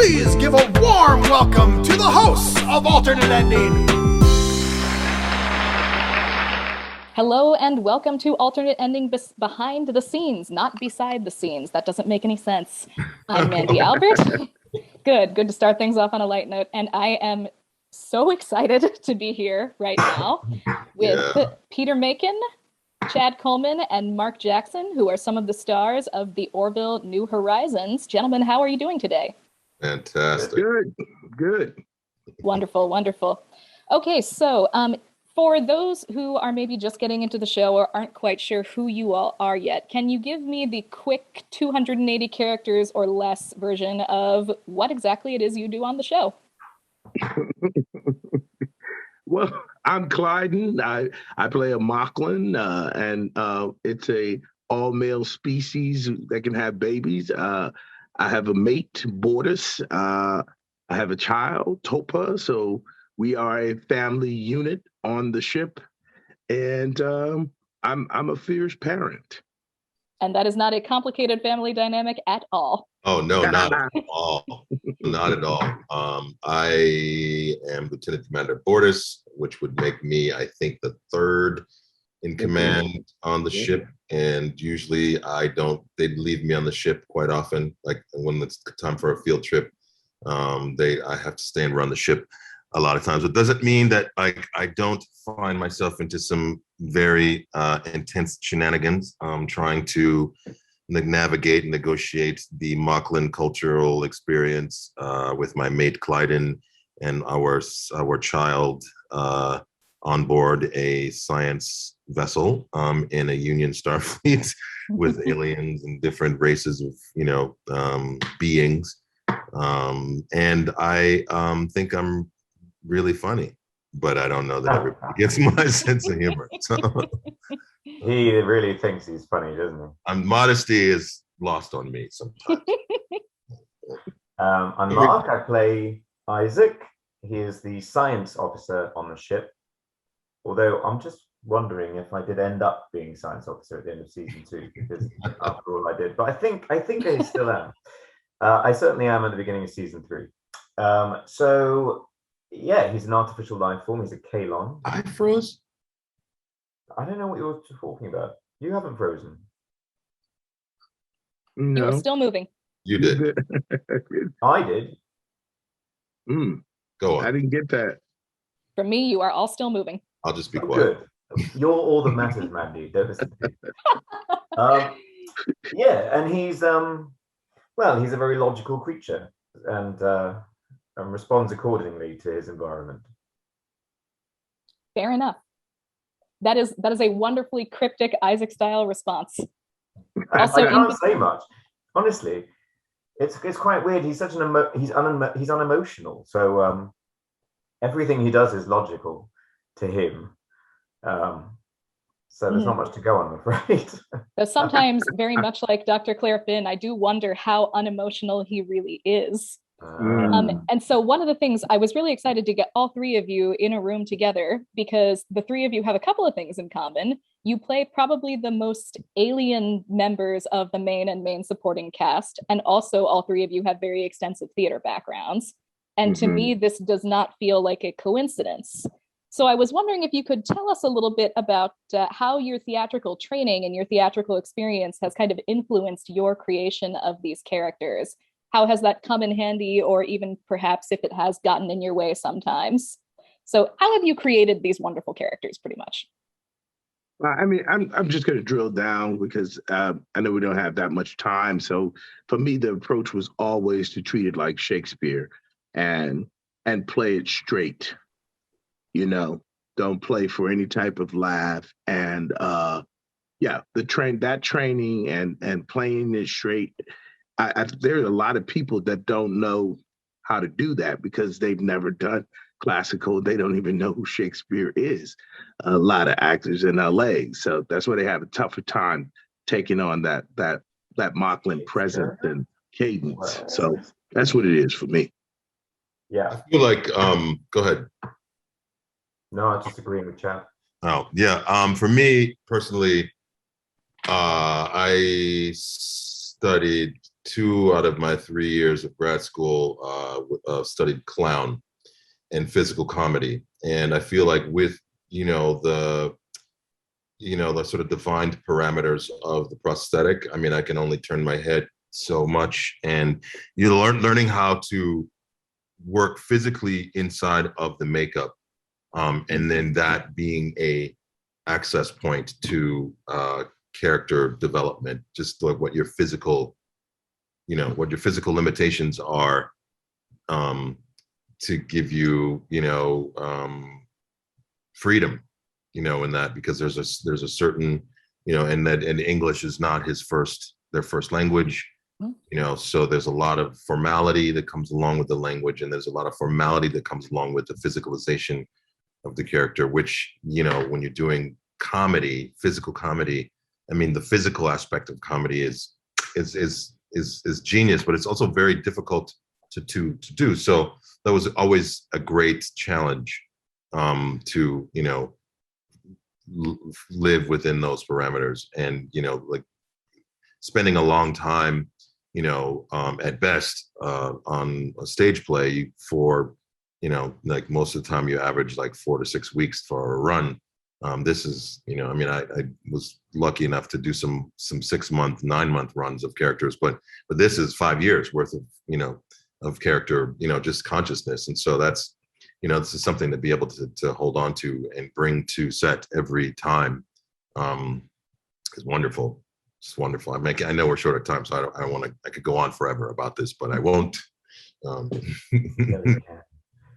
Please give a warm welcome to the hosts of Alternate Ending. Hello and welcome to Alternate Ending Behind the Scenes, not beside the scenes. That doesn't make any sense. I'm Mandy Albert. Good to start things off on a light note. And I am so excited to be here right now with Peter Macon, Chad Coleman, and Mark Jackson, who are some of the stars of the Orville New Horizons. Gentlemen, how are you doing today? Fantastic. Good. Wonderful. Okay, so for those who are maybe just getting into the show or aren't quite sure who you all are yet, can you give me the quick 280 characters or less version of what exactly it is you do on the show? Well, I'm Klyden. I play a Macon, and it's a all-male species that can have babies. I have a mate, Bortus. I have a child, Topa. So we are a family unit on the ship, and I'm a fierce parent. And that is not a complicated family dynamic at all. Oh no, not at all. Not at all. I am Lieutenant Commander Bortus, which would make me, I think, the third in command on the ship. And usually they'd leave me on the ship quite often. Like when it's time for a field trip, I have to stay and run the ship a lot of times. It doesn't mean that I don't find myself into some very intense shenanigans, trying to navigate and negotiate the Macon cultural experience with my mate Klyden and our child on board a science vessel in a Union Starfleet with aliens and different races of beings. And I think I'm really funny, but I don't know that everybody gets my sense of humor. So. He really thinks he's funny, doesn't he? Modesty is lost on me sometimes. I'm Mark. I play Isaac. He is the science officer on the ship. Although I'm just wondering if I did end up being science officer at the end of season 2, because after all I did. But I think I still am. I certainly am at the beginning of season 3. So yeah, he's an artificial life form. He's a Kalon. I froze. I don't know what you're talking about. You haven't frozen. No. You were still moving. You did. I did. Go on. I didn't get that. For me, you are all still moving. I'll just be quiet. Good. You're all that matters, Mandy. Don't listen to me. Yeah, and he's he's a very logical creature and responds accordingly to his environment. Fair enough. That is a wonderfully cryptic Isaac-style response. Also, I can't say much. Honestly, it's quite weird. He's such he's unemotional. So everything he does is logical to him. So there's not much to go on, I'm afraid. So sometimes, very much like Dr. Claire Finn, I do wonder how unemotional he really is. And so one of the things, I was really excited to get all three of you in a room together because the three of you have a couple of things in common. You play probably the most alien members of the main and main supporting cast. And also all three of you have very extensive theater backgrounds. And to me, this does not feel like a coincidence. So I was wondering if you could tell us a little bit about how your theatrical training and your theatrical experience has kind of influenced your creation of these characters. How has that come in handy, or even perhaps if it has gotten in your way sometimes? So how have you created these wonderful characters, pretty much? I mean, I'm just going to drill down because I know we don't have that much time. So for me, the approach was always to treat it like Shakespeare and play it straight. Don't play for any type of laugh. And that training and playing it straight. There are a lot of people that don't know how to do that because they've never done classical. They don't even know who Shakespeare is. A lot of actors in LA. So that's why they have a tougher time taking on that Macon presence and cadence. So that's what it is for me. Yeah. I feel like, go ahead. No, I just agree with Chad. Oh, yeah. For me personally, I studied 2 out of my 3 years of grad school studied clown and physical comedy, and I feel like with the sort of defined parameters of the prosthetic, I mean, I can only turn my head so much, and learning how to work physically inside of the makeup, and then that being a access point to character development, just like what your physical limitations are, to give you freedom, in that, because there's a certain, and English is not their first language, so there's a lot of formality that comes along with the language, and there's a lot of formality that comes along with the physicalization of the character, which, when you're doing comedy, physical comedy, I mean, the physical aspect of comedy is genius, but it's also very difficult to do. So that was always a great challenge, to live within those parameters, and like spending a long time, at best, on a stage play for, like most of the time you average like 4 to 6 weeks for a run. This is, I mean, I was lucky enough to do some 6-month, 9-month runs of characters, but this is 5 years worth of, of character, just consciousness. And so that's, this is something to be able to hold on to and bring to set every time, is wonderful. It's wonderful. I know we're short of time, so I could go on forever about this, but I won't.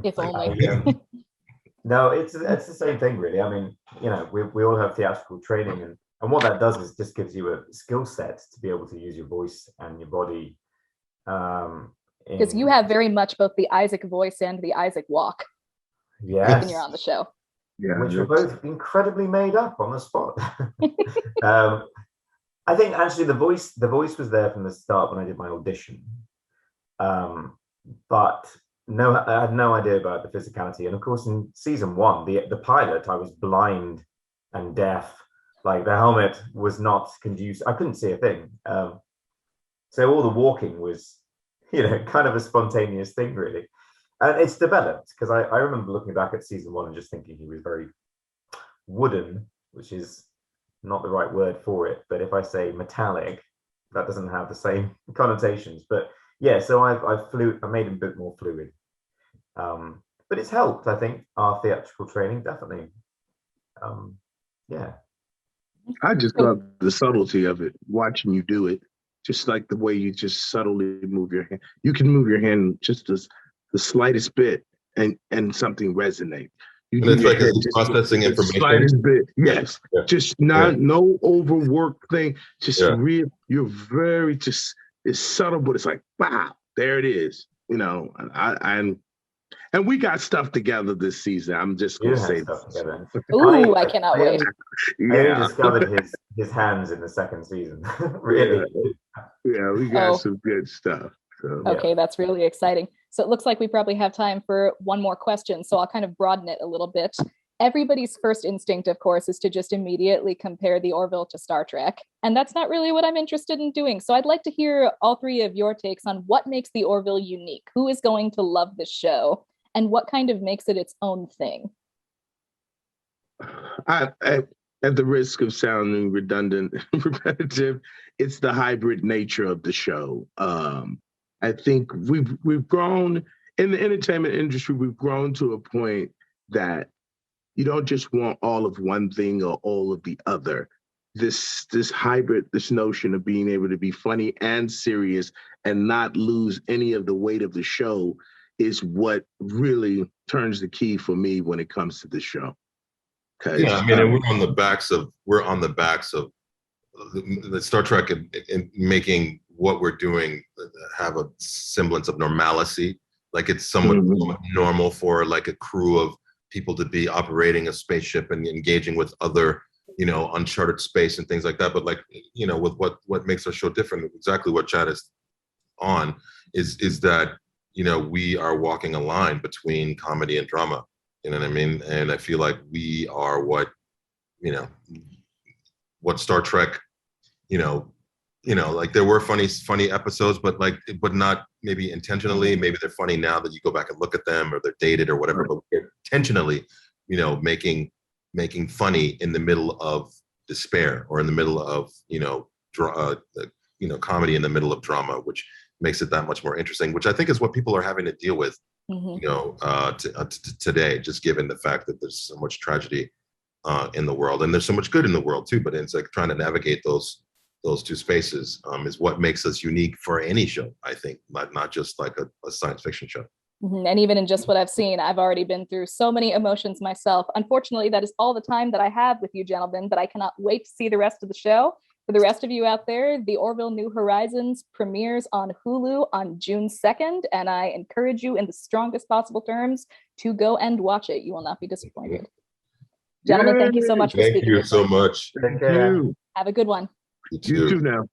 If only. No, it's the same thing, really. I mean, we all have theatrical training, and what that does is just gives you a skill set to be able to use your voice and your body. Because you have very much both the Isaac voice and the Isaac walk. Yes. When you're on the show. Yeah, which were both incredibly made up on the spot. I think actually the voice was there from the start when I did my audition. But no, I had no idea about the physicality. And of course, in season 1, the pilot, I was blind and deaf. Like, the helmet was not conducive. I couldn't see a thing. So all the walking was, kind of a spontaneous thing, really. And it's developed, because I remember looking back at season 1 and just thinking he was very wooden, which is not the right word for it. But if I say metallic, that doesn't have the same connotations. But yeah, so I made him a bit more fluid. But it's helped, I think, our theatrical training, definitely. Yeah. I just love the subtlety of it, watching you do it, just like the way you just subtly move your hand. You can move your hand just the slightest bit and something resonate. You and it's like processing information. The slightest bit, yes. Yeah. Just no overwork thing. Just real. You're very it's subtle, but it's like, wow, there it is. And we got stuff together this season. I'm just gonna say that. Ooh, I cannot wait. I discovered his hands in the second season. Really. Yeah, we got some good stuff. So. Okay, that's really exciting. So it looks like we probably have time for one more question. So I'll kind of broaden it a little bit. Everybody's first instinct, of course, is to just immediately compare the Orville to Star Trek. And that's not really what I'm interested in doing. So I'd like to hear all three of your takes on what makes the Orville unique. Who is going to love this show? And what kind of makes it its own thing? At the risk of sounding redundant and repetitive, it's the hybrid nature of the show. I think we've grown in the entertainment industry. We've grown to a point that you don't just want all of one thing or all of the other. This hybrid, this notion of being able to be funny and serious and not lose any of the weight of the show is what really turns the key for me when it comes to the show. Yeah, I mean, and we're on the backs of the Star Trek and making what we're doing have a semblance of normalcy. Like, it's somewhat normal for like a crew of people to be operating a spaceship and engaging with other, uncharted space and things like that. But like, with what makes our show different, exactly what Chad is on, is that, we are walking a line between comedy and drama. You know what I mean? And I feel like we are what Star Trek, you know, like there were funny episodes, but not maybe intentionally. Maybe they're funny now that you go back and look at them, or they're dated or whatever, but we're intentionally, you know, making funny in the middle of despair, or in the middle of, you know, comedy in the middle of drama, which makes it that much more interesting, which I think is what people are having to deal with, you know, today, just given the fact that there's so much tragedy in the world, and there's so much good in the world too. But it's like trying to navigate those two spaces is what makes us unique for any show, I think, not just like a science fiction show. And even in just what I've seen, I've already been through so many emotions myself. Unfortunately, that is all the time that I have with you gentlemen, but I cannot wait to see the rest of the show. For the rest of you out there, The Orville New Horizons premieres on Hulu on June 2nd, and I encourage you in the strongest possible terms to go and watch it. You will not be disappointed. Gentlemen, thank you so much for speaking. Thank you so much. Take care. Have a good one. You too now.